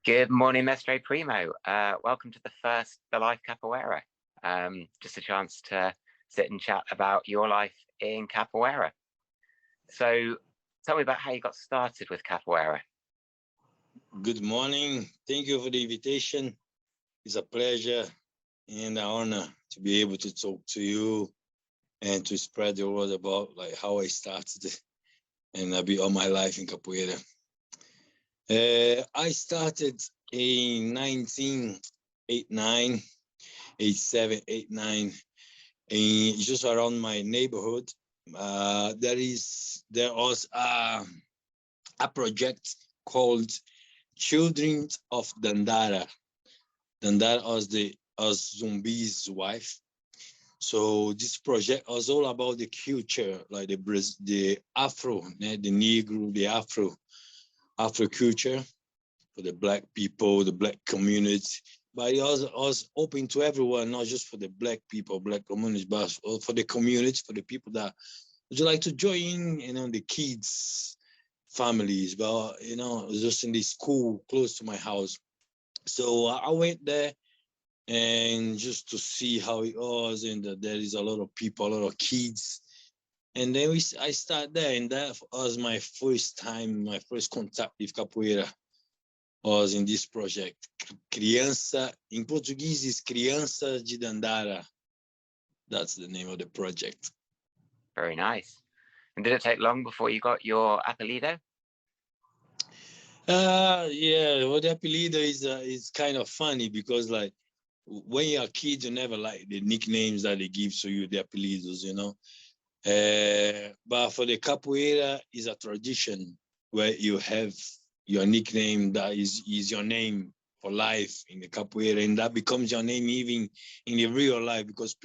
Good morning, Mestre Primo. Welcome to the Life Capoeira. Just a chance to sit and chat about your life in Capoeira. So tell me about how you got started with Capoeira. Good morning. Thank you for the invitation. It's a pleasure and an honor to be able to talk to you and to spread the word about how I started and I'll be all my life in Capoeira. I started in 1989, 87, 89, and just around my neighborhood. There was a project called Children of Dandara. Dandara was Zumbi's wife. So this project was all about the culture, like the Afro, the Negro, the Afro culture for the Black people, the Black community. But it was open to everyone, not just for the Black people, Black communities, but for the community, for the people that would like to join, the kids, families, but, just in the school close to my house. So I went there and just to see how it was, and there is a lot of people, a lot of kids. And then I started there, and that was my first time, my first contact with Capoeira was in this project. Criança, in Portuguese is Criança de Dandara. That's the name of the project. Very nice. And did it take long before you got your apelido? Yeah, well, the apelido is kind of funny because when you're a kid, you never like the nicknames that they give to you, the apelidos, But for the capoeira, is a tradition where you have your nickname that is your name for life in the capoeira, and that becomes your name even in the real life, because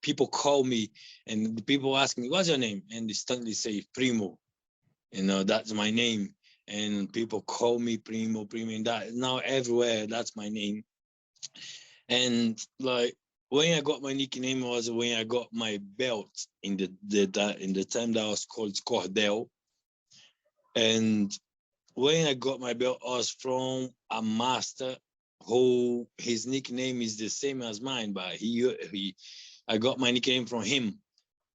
people call me and the people ask me, what's your name? And they instantly say Primo. That's my name. And people call me Primo, and that now everywhere, that's my name. And when I got my nickname was when I got my belt in the time that was called Cordel. And when I got my belt, I was from a master who his nickname is the same as mine, but I got my nickname from him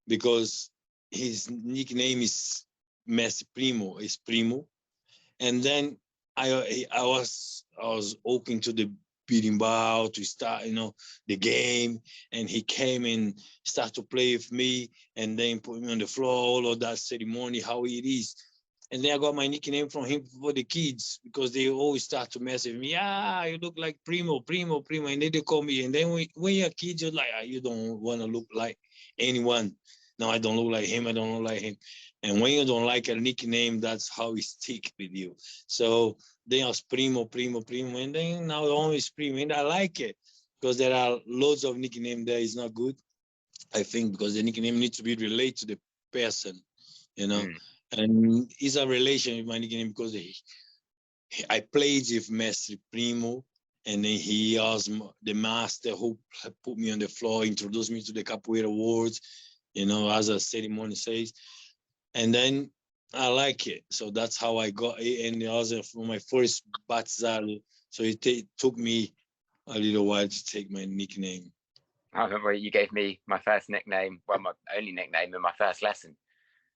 because his nickname is Mestre Primo, is Primo. And then I was open to the berimbau to start, the game, and he came and started to play with me, and then put me on the floor, all of that ceremony, how it is. And then I got my nickname from him for the kids, because they always start to mess with me. You look like Primo, and then they call me. And then when you're a kid, you're like, you don't want to look like anyone. No, I don't look like him. I don't look like him. And when you don't like a nickname, that's how it stick with you. So then I was Primo, and then now always Primo. And I like it because there are loads of nicknames there. It's not good, I think, because the nickname needs to be related to the person, And it's a relation with my nickname because I played with Mestre Primo, and then he was the master who put me on the floor, introduced me to the capoeira world, as a ceremony says. And then I like it. So that's how I got it. And it was from my first batizado. So it took me a little while to take my nickname. I remember you gave me my first nickname, well, my only nickname in my first lesson.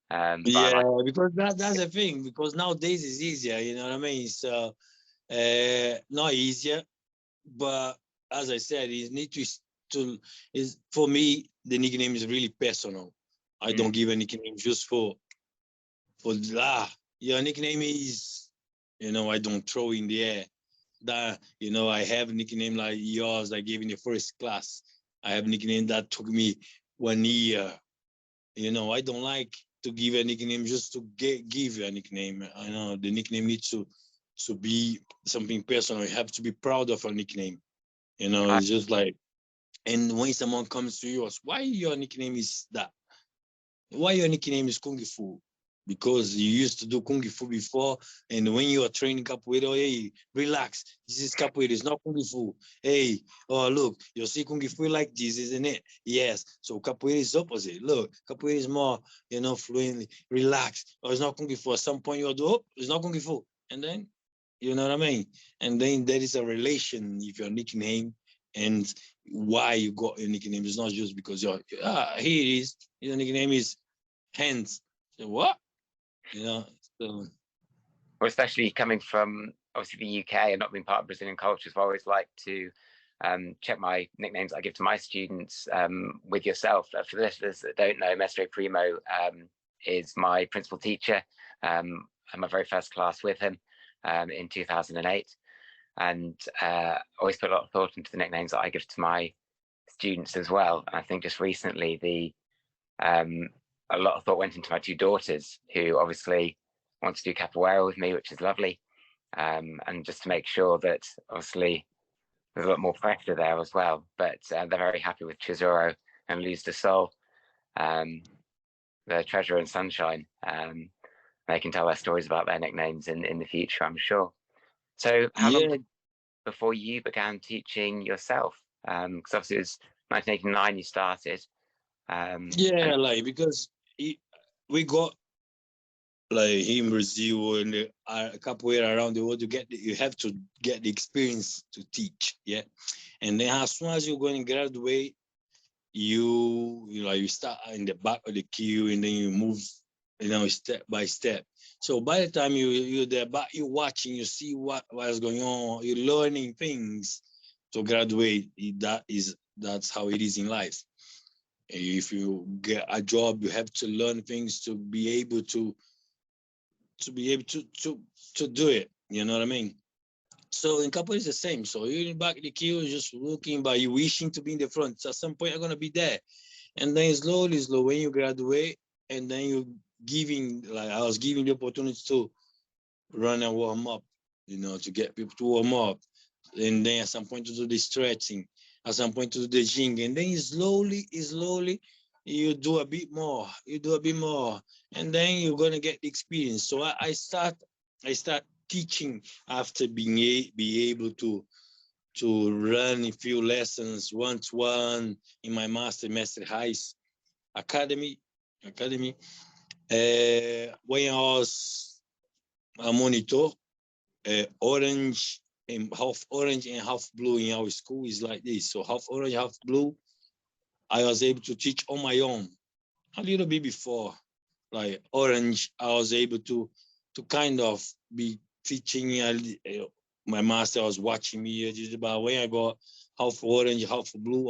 Because that's the thing, because nowadays it's easier, you know what I mean? So not easier, but as I said, it needs is for me, the nickname is really personal. I don't give a nickname just for your nickname is, I don't throw in the air. That, I have a nickname like yours I gave in the first class. I have a nickname that took me 1 year. I don't like to give a nickname just to give you a nickname. I know the nickname needs to be something personal. You have to be proud of a nickname. It's just like, and when someone comes to you, why your nickname is that? Why your nickname is Kung Fu? Because you used to do Kung Fu before, and when you are training capoeira, hey, relax. This is capoeira, it's not Kung Fu. Hey, look, you see Kung Fu like this, isn't it? Yes. So capoeira is opposite. Look, capoeira is more, fluently, relax. Or it's not Kung Fu. At some point you'll do, it's not Kung Fu. And then You know what I mean? And then there is a relation with your nickname and why you got your nickname. It's not just because you're, here it is. Your nickname is Hands. So what? You know, so Well, especially coming from obviously the UK and not being part of Brazilian cultures, I always like to check my nicknames I give to my students with yourself. For the listeners that don't know, Mestre Primo is my principal teacher. I'm my very first class with him in 2008. And always put a lot of thought into the nicknames that I give to my students as well. And I think just recently a lot of thought went into my two daughters, who obviously want to do capoeira with me, which is lovely. And just to make sure that obviously there's a lot more pressure there as well. But they're very happy with Chizuru and Luz de Sol, the Treasure and Sunshine. They can tell their stories about their nicknames in the future, I'm sure. So how long yeah, before you began teaching yourself? Because obviously it was 1989 you started. yeah, like because we got like in Brazil and the capoeira around the world, you have to get the experience to teach, yeah. And then as soon as you're going to graduate, you start in the back of the queue and then you move, step by step. So by the time you're there, but you're watching, you see what's going on, you're learning things to graduate. That's how it is in life. If you get a job, you have to learn things to be able to do it. You know what I mean? So in capoeira is the same. So you're in back of the queue, just looking, but you wishing to be in the front. So at some point, you're gonna be there, and then slowly, when you graduate, and then you giving, like I was giving the opportunity to run and warm up, to get people to warm up, and then at some point to do the stretching, at some point to do the jing, and then slowly, you do a bit more, and then you're gonna get the experience. So I start teaching after be able to run a few lessons one-to-one in my Mestre Reis academy. When I was a monitor, orange and half blue in our school is like this. So half orange, half blue. I was able to teach on my own a little bit before. Like orange, I was able to kind of be teaching. My master was watching me. But when I got half orange, half blue,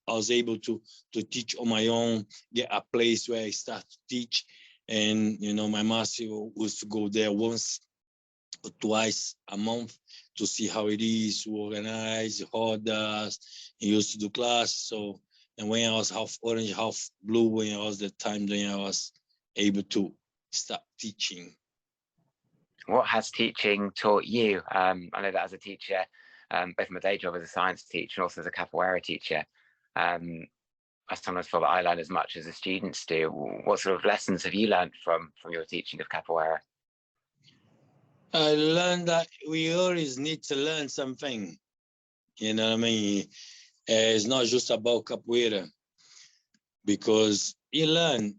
I was able to teach on my own, get a place where I start to teach. And my master was to go there once or twice a month to see how it is to organize orders. He used to do class. So, and when I was half orange, half blue, when I was the time when I was able to start teaching. What has teaching taught you? I know that as a teacher, both my day job as a science teacher and also as a capoeira teacher, I sometimes feel that I learn as much as the students do. What sort of lessons have you learned from your teaching of capoeira? I learned that we always need to learn something. You know what I mean? It's not just about capoeira, because you learn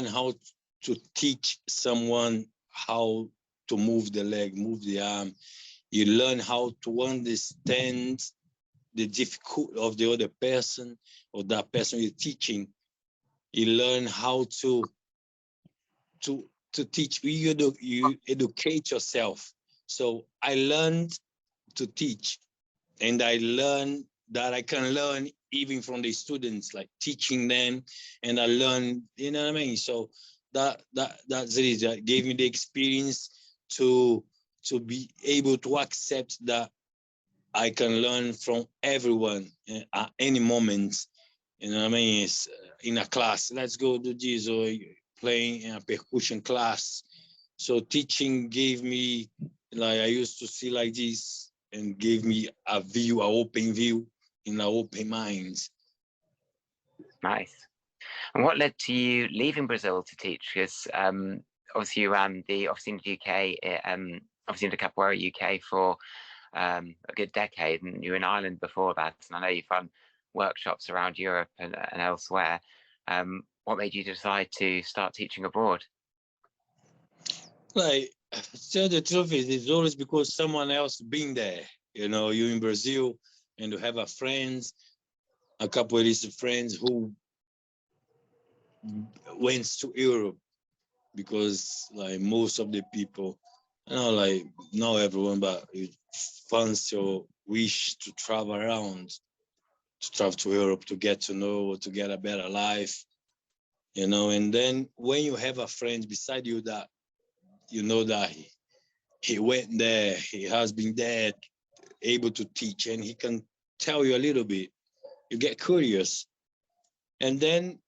how to teach someone how to move the leg, move the arm. You learn how to understand the difficulty of the other person or that person you're teaching. You learn how to teach. You educate yourself. So I learned to teach, and I learned that I can learn even from the students, like teaching them, and I learned, you know what I mean? So that's it. That gave me the experience to be able to accept that I can learn from everyone at any moment. You know what I mean? It's in a class, let's go do this, or playing in a percussion class. So teaching gave me, like I used to see like this, and gave me an open view, in an open mind. Nice. And what led to you leaving Brazil to teach? Because obviously you ran the Oficina UK, Oficina da Capoeira UK for a good decade, and you were in Ireland before that. And I know you've run workshops around Europe and elsewhere. What made you decide to start teaching abroad? Like tell the truth is, it's always because someone else been there. You know, you in Brazil and you have a friends, a couple of these friends who went to Europe because like most of the people, like not everyone, but it fancy or wish to travel around, to travel to Europe to get to know, to get a better life, and then when you have a friend beside you that you know that he went there, he has been there, able to teach, and he can tell you a little bit, you get curious. And then,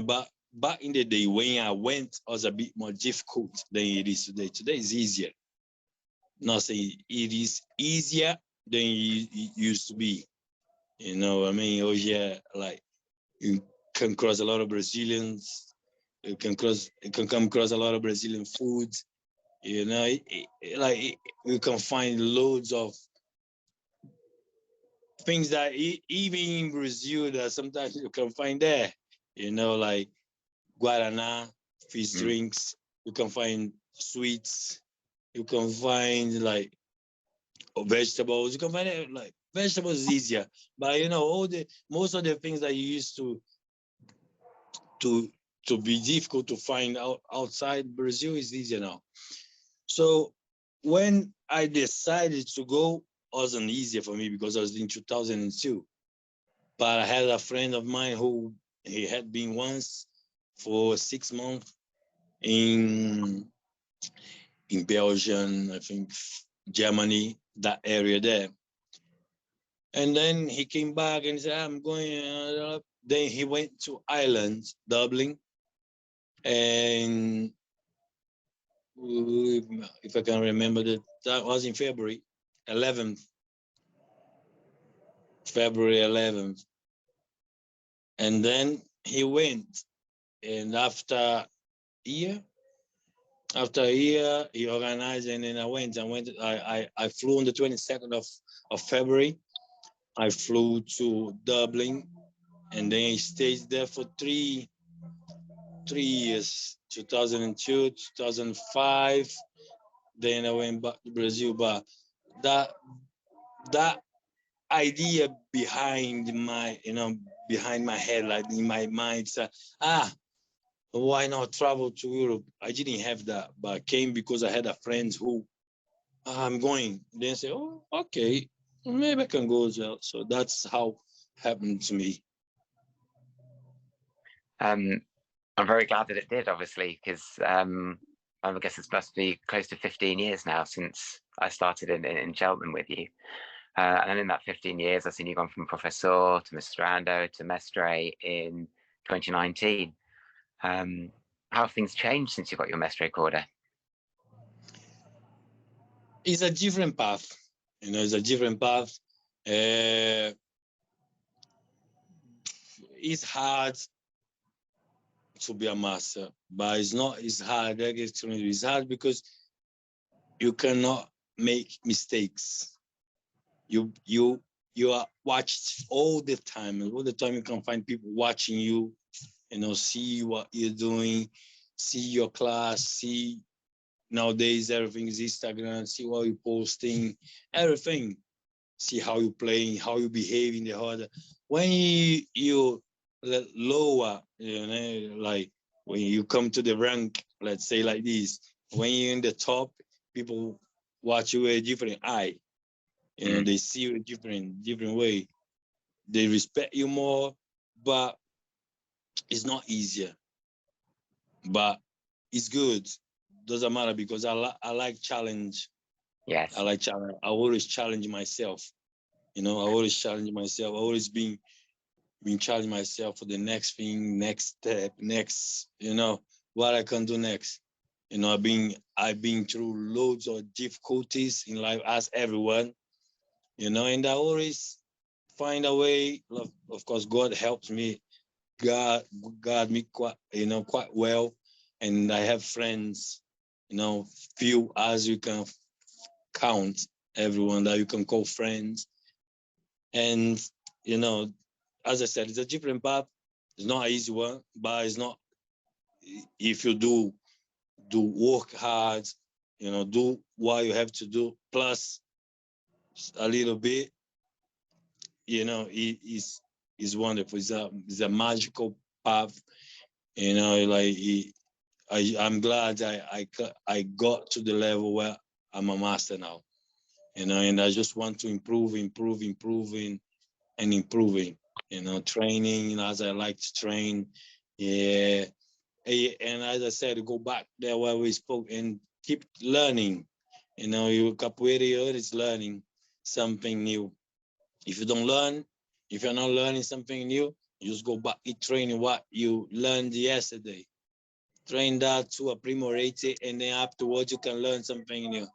but back in the day when I went, it was a bit more difficult than it is today. Today is easier. Not saying it is easier than it used to be. I mean, oh yeah, like you can cross a lot of Brazilians, you can come across a lot of Brazilian foods. You can find loads of things that even in Brazil that sometimes you can find there. Like guarana, fish drinks. You can find sweets. You can find like vegetables. You can find it like vegetables is easier, but most of the things that you used to to be difficult to find outside Brazil is easier now. So when I decided to go, it wasn't easier for me because I was in 2002. But I had a friend of mine who he had been once for 6 months in Belgium, I think Germany, that area there. And then he came back and said, I'm going. Then he went to Ireland, Dublin. And if I can remember, that was in February 11th. February 11th. And then he went. And after a year, he organized, and then I went. I flew on the 22nd of February. I flew to Dublin, and then I stayed there for three years, 2002, 2005. Then I went back to Brazil. But that that idea behind my head, like in my mind, said, why not travel to Europe? I didn't have that, but I came because I had a friend who I'm going. Then say, oh, okay, maybe I can go as well. So that's how it happened to me. I'm very glad that it did, obviously, because I guess it must be close to 15 years now since I started in Cheltenham with you. And in that 15 years, I've seen you gone from Professor to Mastrando to Mestre in 2019. How have things changed since you got your Mestre Corda? It's a different path. It's a different path. It's hard to be a master, but it's not. It's hard. It's hard because you cannot make mistakes. You are watched all the time. All the time you can find people watching you. See what you're doing, see your class, see nowadays everything is Instagram, see what you're posting, everything. See how you're playing, how you behave in the order. When you lower, like when you come to the rank, let's say like this, when you're in the top, people watch you with a different eye. They see you a different way. They respect you more, but it's not easier. But it's good. Doesn't matter because I like challenge. Yes. I like challenge. I always challenge myself. I always challenge myself. I always been challenging myself for the next thing, next step, next, what I can do next. I've been through loads of difficulties in life as everyone, and I always find a way. Of course, God helps me. God me quite well. And I have friends, few as you can count, everyone that you can call friends. And, as I said, it's a different path. It's not an easy one, but it's not, if you do work hard, do what you have to do, plus a little bit, it is wonderful. It's a magical path, like I'm glad I got to the level where I'm a master now, and I just want to improving, and improving, training as I like to train. Yeah. And as I said, go back there where we spoke and keep learning. You capoeira is learning something new. If you don't learn, if you're not learning something new, you just go back, keep training what you learned yesterday. Train that to aprimorate it, and then afterwards you can learn something new.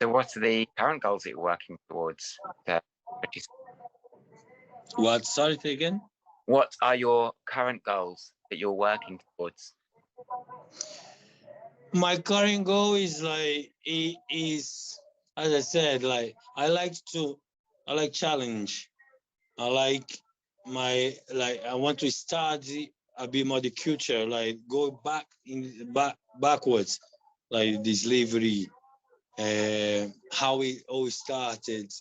So what are the current goals that you're working towards? What? Sorry, say again? What are your current goals that you're working towards? My current goal is as I said, I like challenge. I I want to study a bit more the culture, like go backwards, like this delivery, how it all started,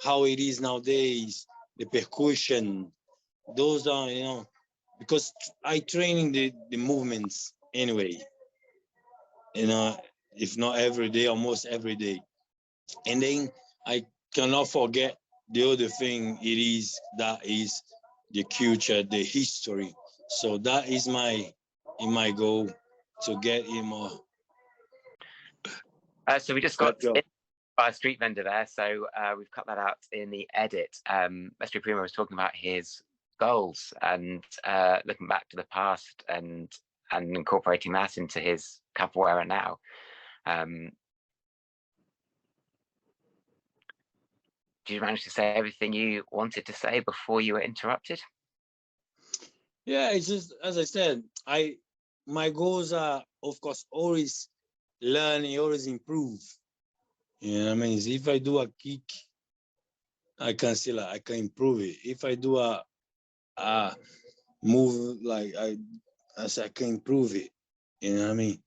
how it is nowadays, the percussion. Those are, because I train in the movements anyway, if not every day, almost every day. And then I cannot forget the other thing that is the culture, the history. So that is my goal, to get in more. So we just got by a street vendor there, so we've cut that out in the edit. Mestre Primo was talking about his goals and looking back to the past and incorporating that into his capoeira now. Did you manage to say everything you wanted to say before you were interrupted? Yeah, it's just, as I said, my goals are, of course, always learning, always improve. I mean, if I do a kick, I can improve it. If I do a move, I can improve it. You know what I mean?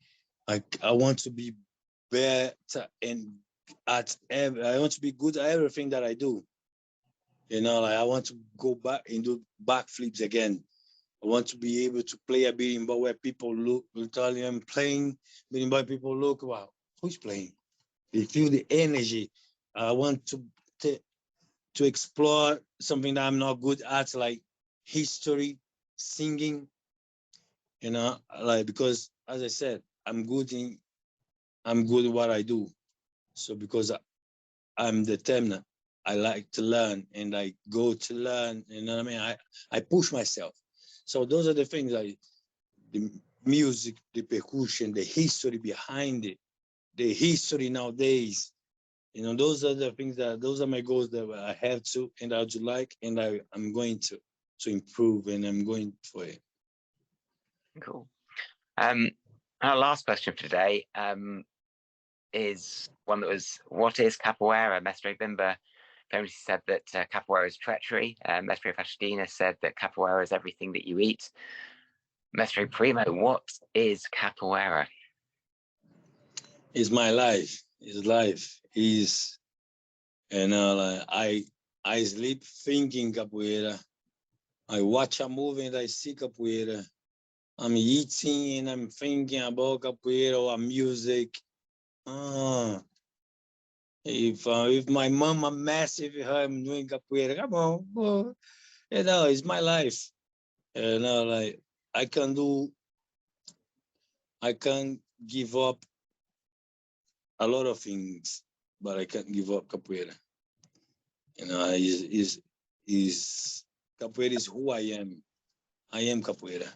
I want to be better and I want to be good at everything that I do. I want to go back and do backflips again. I want to be able to play a berimbau where people look, I'm playing berimbau, people look, wow, who's playing? They feel the energy. I want to explore something that I'm not good at, like history, singing, because as I said, I'm good at what I do. So because I'm determined, I like to learn and I go to learn, I mean? I push myself. So those are the things, the music, the percussion, the history behind it, the history nowadays. Those are the things those are my goals that I have to, and I would like, and I'm going to improve, and I'm going for it. Cool. Our last question for today is one that was, what is capoeira? Mestre Bimba famously said that capoeira is treachery. Mestre Faustina said that capoeira is everything that you eat. Mestre Primo, what is capoeira? It's my life. It's life. Is I sleep thinking capoeira. I watch a movie and I see capoeira. I'm eating and I'm thinking about capoeira or music. If my mama massive, I'm doing capoeira. Come on, boy. It's my life. I can give up a lot of things, but I can't give up capoeira. Capoeira is who I am. I am capoeira.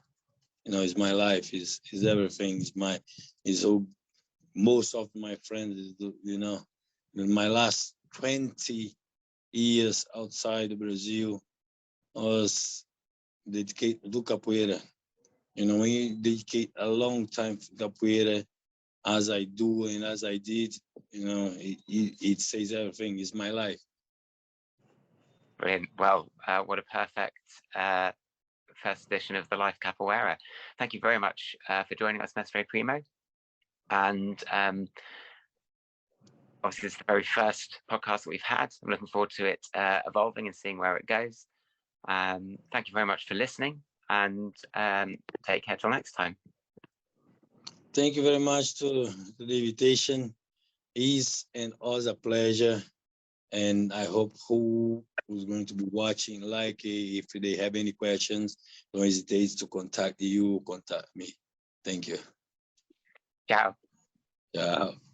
It's my life. Is everything. Is who most of my friends. In my last 20 years outside Brazil, I was dedicated to capoeira. We dedicate a long time to capoeira, as I do and as I did. It says everything. It's my life. Brilliant. Well, what a perfect first edition of the Life Capoeira. Thank you very much for joining us, Mestre Primo. And obviously, this is the very first podcast that we've had. I'm looking forward to it evolving and seeing where it goes. Thank you very much for listening, and take care till next time. Thank you very much to the invitation. It's and always a pleasure. And I hope who's going to be watching, like, if they have any questions, don't hesitate to contact me. Thank you. Ciao. Ciao.